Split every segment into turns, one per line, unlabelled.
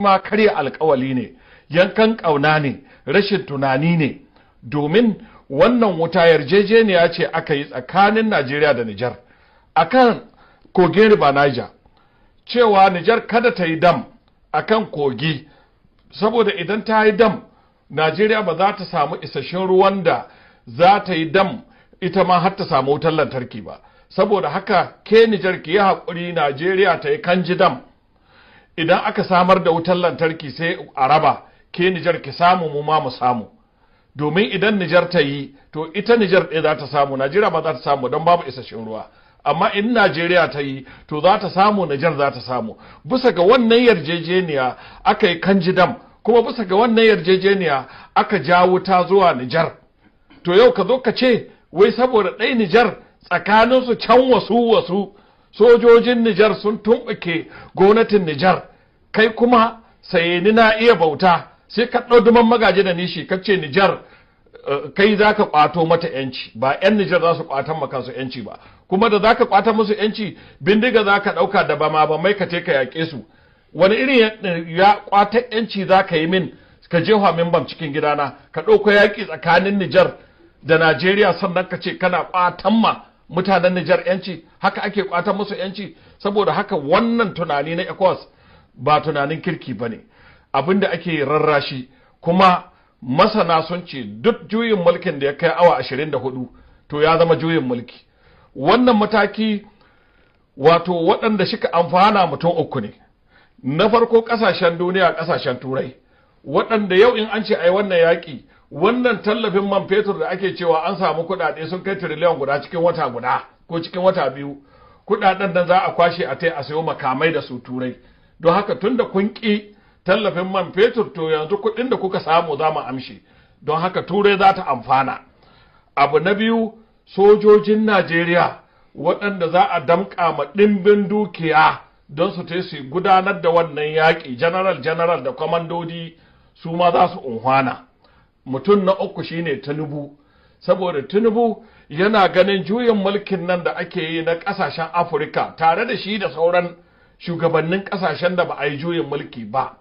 ma karya alkawali ne, yankan ƙauna ne, rashin tunani ne, domin wannan wuta yarjejeniya ce aka yi tsakanin Najeriya da Niger akan kogin riba Niger, cewa Niger kada ta yi dam akan kogi, saboda idan ta yi dam Najeriya ba za ta samu isasshen ruwan da za ta yi dam ita ma har ta samu wutar lantarki ba. Saboda haka ke Niger ki yi haƙuri Najeriya ta yi kanji dam, idan aka samar da wutar lantarki sai a raba, ke Niger ki samu mu ma mu samu, domin idan Niger ta yi to ita Niger ɗaya za ta samu, Najeriya ba za ta samu don babu isasshen ruwa. Amma in Najeriya ta yi to za ta samu, Niger za ta samu. Bisa ga wannan yarjejeniya aka yi kanji dam, kuma bisa ga wannan yarjejeniya aka ja wuta zuwa Niger. To yau ka zo ka ce wai saboda ɗai Niger tsakaninsu can wasu sojojin Niger sun tumɓuke gwamnatin Niger, kai kuma sayeni na iya bauta sai ka ɗau duman magaji da nishi ka ce Niger kai za ka ƙwato mata yanci, ba 'yan Niger za su ƙwatan makansu yanci ba, kuma da za ka ƙwata musu yanci bindiga za ka ɗauka da ba mai ka ka yaƙe su. Wani irin ya ƙwatar yanci za ka yi min ka jefa min bam cikin gidana, ka ɗauko yaƙi tsakanin Niger da Najeriya sannan ka ce kana ƙwatan ma mutanen Niger yanci? Haka ake ƙwatan musu yanci? Saboda haka wannan tunani na ECOWAS ba tunanin kirki ba ne, abinda ake rarrashi. Kuma masana sun ce duk juyin mulkin da ya kai awa 24 to ya zama juyin mulki. Wannan mataki wato waɗanda shika amfana mutum uku ne. Na farko ƙasashen duniya, ƙasashen turai, waɗanda yau in an ce ai wannan yaƙi, wannan tallafin man fetur da ake cewa an samu kuɗaɗe sun kai tiriliyan guda cikin wata guda ko cikin wata biyu, kuɗaɗen nan za a kwashe a tai a sayo makamai da su turai. Don haka tun da kun ƙi tallafin man fetur to yanzu kuɗin da kuka samu za mu amshe, don haka turai za ta amfana. Abu na biyu, sojojin Najeriya waɗanda za a damƙa ma ɗimbin dukiya don su tai su gudanar da wannan yaƙi, general da kwamandodi su ma za su unhwana. Mutum na uku shine Tinubu, saboda Tinubu yana ganin juyin mulkin nan da ake yi na ƙasashen Afirka tare da shi da sauran shugabannin ƙasashen da ba a yi juyin mulki ba,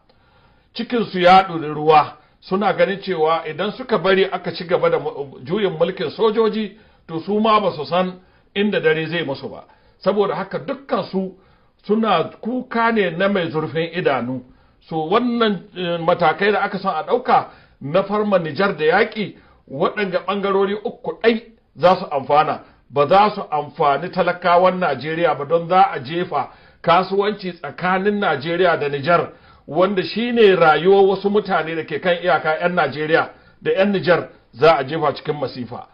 cikinsu ya ɗuri ruwa, suna ganin cewa idan suka bari aka ci gaba da juyin mulkin sojoji to su ma ba su san inda dare zai musu ba. Saboda haka dukkan su suna kuka ne na mai zurfin idanu. So wannan matakai da aka son a ɗauka na farma Nijar da yaƙi, waɗanda ɓangarori uku ɗai za su amfana, ba za su amfani talakawan Najeriya ba, don za a jefa kasuwanci tsakanin Najeriya da Nijar, wanda shine rayuwar wasu mutane da ke kan iyaka 'yan Najeriya da 'yan Nijar, za a jefa cikin masifa.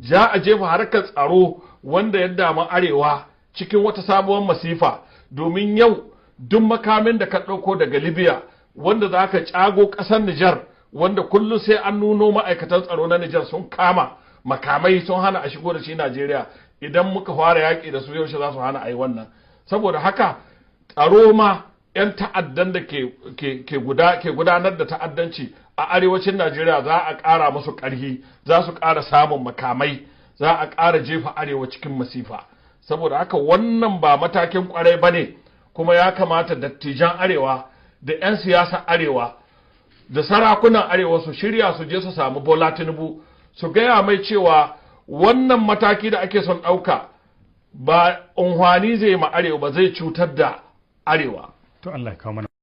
Za a jefa harkar tsaro wanda ya damu arewa cikin wata sabuwar masifa, domin yau duk makamin da ka ɗauko daga Libya wanda za ka cago ƙasar Nijar, wanda kullum sai an nuno ma'aikatan tsaro na Nijar sun kama makamai sun hana a shigo da shi Najeriya. Idan muka fara yaƙi da su yaushe za su hana a yi wannan? Saboda haka tsaro ma 'yan ta'addan da ke gudanar da ta'addanci a arewacin Najeriya za a ƙara musu ƙarfi, za su ƙara samun makamai, za a ƙara jefa arewa cikin masifa. Saboda haka wannan ba matakin ƙwarai ba ne, kuma ya kamata dattijan arewa da 'yan siyasa arewa da sarakunan arewa su shirya su je su samu Bola Tinubu su gaya mai cewa wannan mataki da ake son ɗauka ba unhwani zai ma arewa ba, zai cutar da arewa.
To Allah ya kawo mana